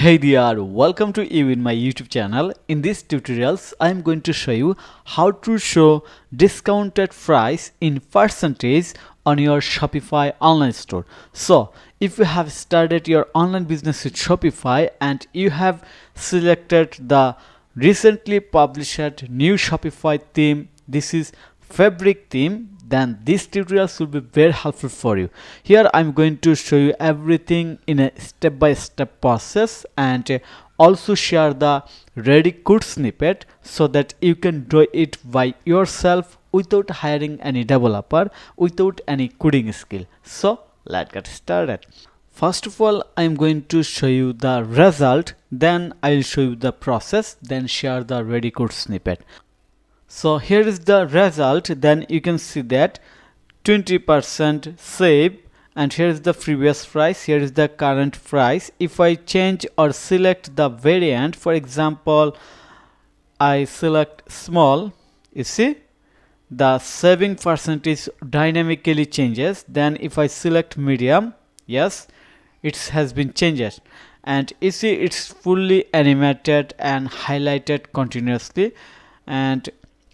Hey there, welcome to you in my YouTube channel. In this tutorials, I am going to show you how to show discounted price in percentage on your Shopify online store. So, if you have started your online business with Shopify and you have selected the recently published new Shopify theme, this is fabric theme, then this tutorial will be very helpful for you. Here I'm going to show you everything in a step-by-step process and also share the ready code snippet so that you can do it by yourself without hiring any developer, without any coding skill. So let's get started. First of all, I'm going to show you the result, then I'll show you the process, then share the ready code snippet. So here is the result. Then you can see that 20% save, and here is the previous price, here is the current price. If I change or select the variant, for example I select small, you see the saving percentage dynamically changes. Then if I select medium, yes, it has been changed, and you see it's fully animated and highlighted continuously. And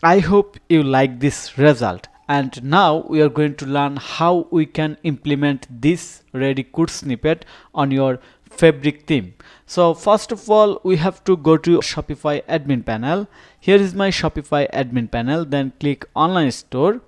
I hope you like this result. And now we are going to learn how we can implement this ready code snippet on your fabric theme. So first of all, we have to go to Shopify admin panel. Here is my Shopify admin panel. Then click online store.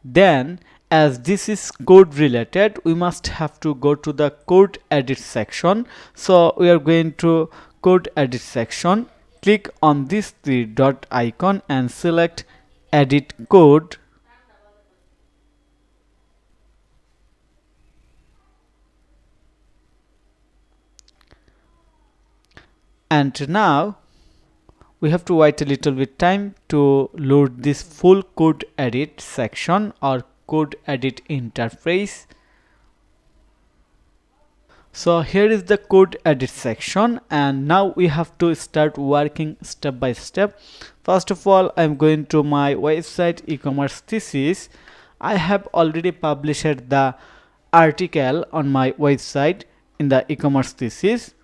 Then as this is code related, we must have to go to the code edit section. So we are going to code edit section. Click on this three dot icon and select edit code. And now we have to wait a little bit time to load this full code edit section or code edit interface. So here is the code edit section, and now we have to start working step by step. First of all, I'm going to my website e-commerce thesis. I have already published the article on my website in the e-commerce thesis,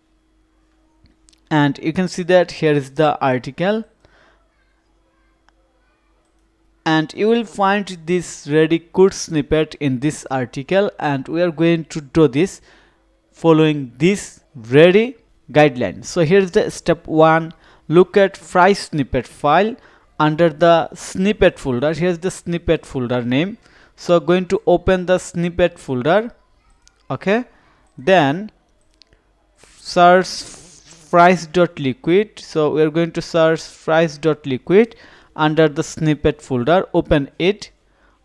and you can see that here is the article, and you will find this ready code snippet in this article, and we are going to do this following this ready guideline. So here's the step 1. Look at price snippet file under the snippet folder. Here's the snippet folder name. So going to open the snippet folder. Okay, then search price.liquid. So we are going to search price.liquid under the snippet folder. Open it.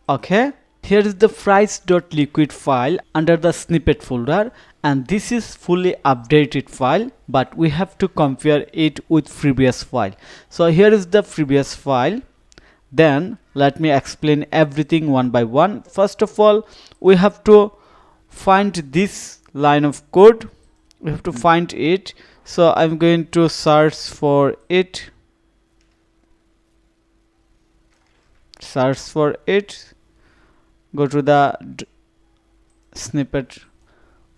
Okay, here is the price.liquid file under the snippet folder, and this is fully updated file, but we have to compare it with previous file. So here is the previous file. Then let me explain everything one by one. First of all, we have to find this line of code. We have to find it. So I'm going to search for it. Search for it. Go to the snippet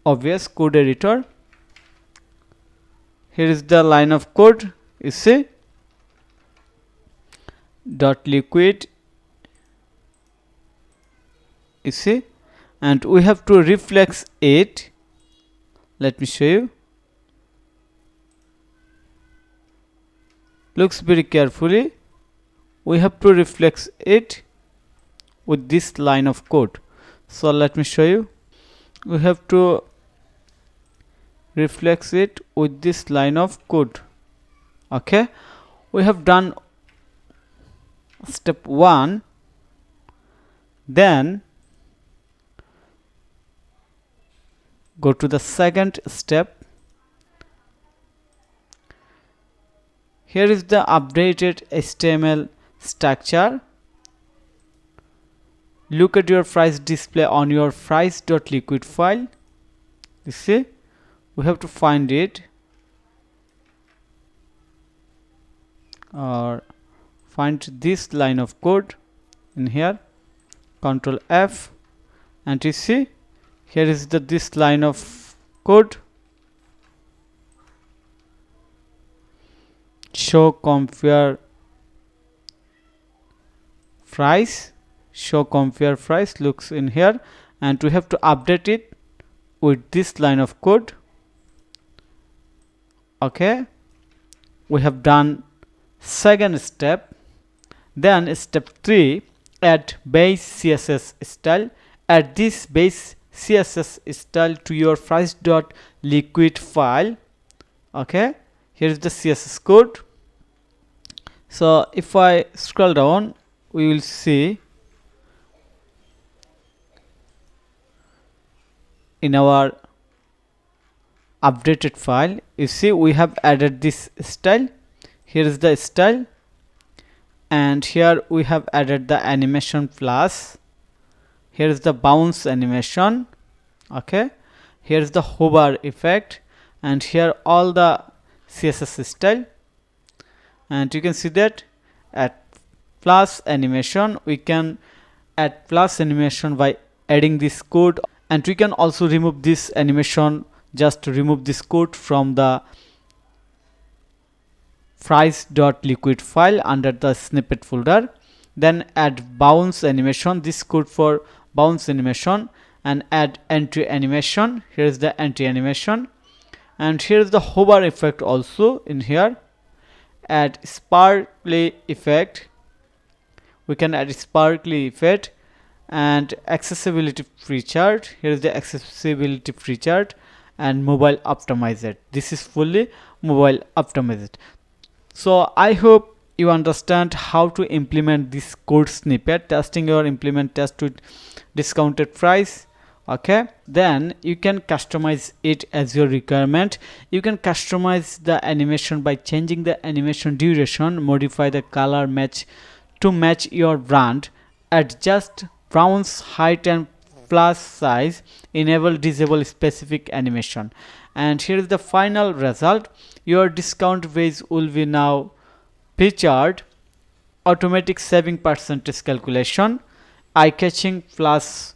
obvious code editor. Here is the line of code, you see, dot liquid, you see, and we have to reflex it. Let me show you. Looks very carefully. We have to reflex it with this line of code. So let me show you. We have to reflex it with this line of code. Okay, we have done step 1. Then go to the second step. Here is the updated HTML structure. Look at your price display on your price.liquid file. You see, we have to find it, or find this line of code in here. Control F, and you see here is the this line of code. show compare price looks in here, and we have to update it with this line of code. Okay, we have done second step. Then step 3, add base CSS style. Add this base CSS style to your price.liquid file. Okay, here is the CSS code. So if I scroll down, we will see in our updated file, you see we have added this style. Here is the style, and here we have added the animation plus. Here is the bounce animation. Okay, here is the hover effect, and here all the CSS style. And you can see that at plus animation, we can add plus animation by adding this code, and we can also remove this animation just to remove this code from the price.liquid file under the snippet folder. Then add bounce animation, this code for bounce animation, and add entry animation. Here is the entry animation, and here is the hover effect also in here. Add sparkly effect, we can add sparkly effect, and accessibility free chart. Here is the accessibility free chart, and mobile optimized. This is fully mobile optimized. So I hope you understand how to implement this code snippet, testing your implement test with discounted price. Okay, then you can customize it as your requirement. You can customize the animation by changing the animation duration, modify the color match to match your brand, adjust browse height and plus size, enable disable specific animation. And here is the final result. Your discount page will be now featured automatic saving percentage calculation, eye-catching plus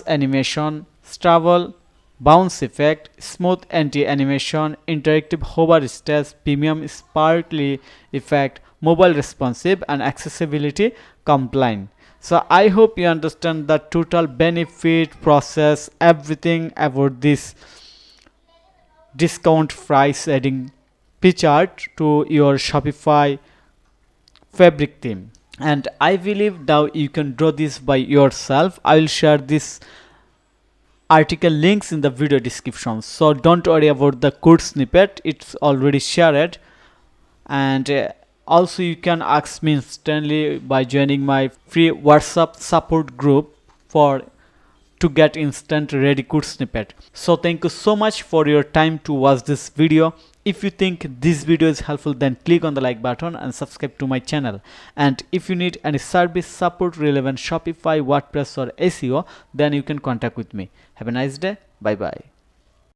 animation, stable bounce effect, smooth anti-animation, interactive hover stage, premium sparkly effect, mobile responsive, and accessibility compliant. So I hope you understand the total benefit, process, everything about this discount price adding chart to your Shopify fabric theme. And I believe now you can draw this by yourself. I will share this article links in the video description, so don't worry about the code snippet, it's already shared. And also you can ask me instantly by joining my free WhatsApp support group to get instant ready code snippet. So thank you so much for your time to watch this video. If you think this video is helpful, then click on the like button and subscribe to my channel. And if you need any service support relevant Shopify, WordPress or SEO, then you can contact with me. Have a nice day. Bye bye.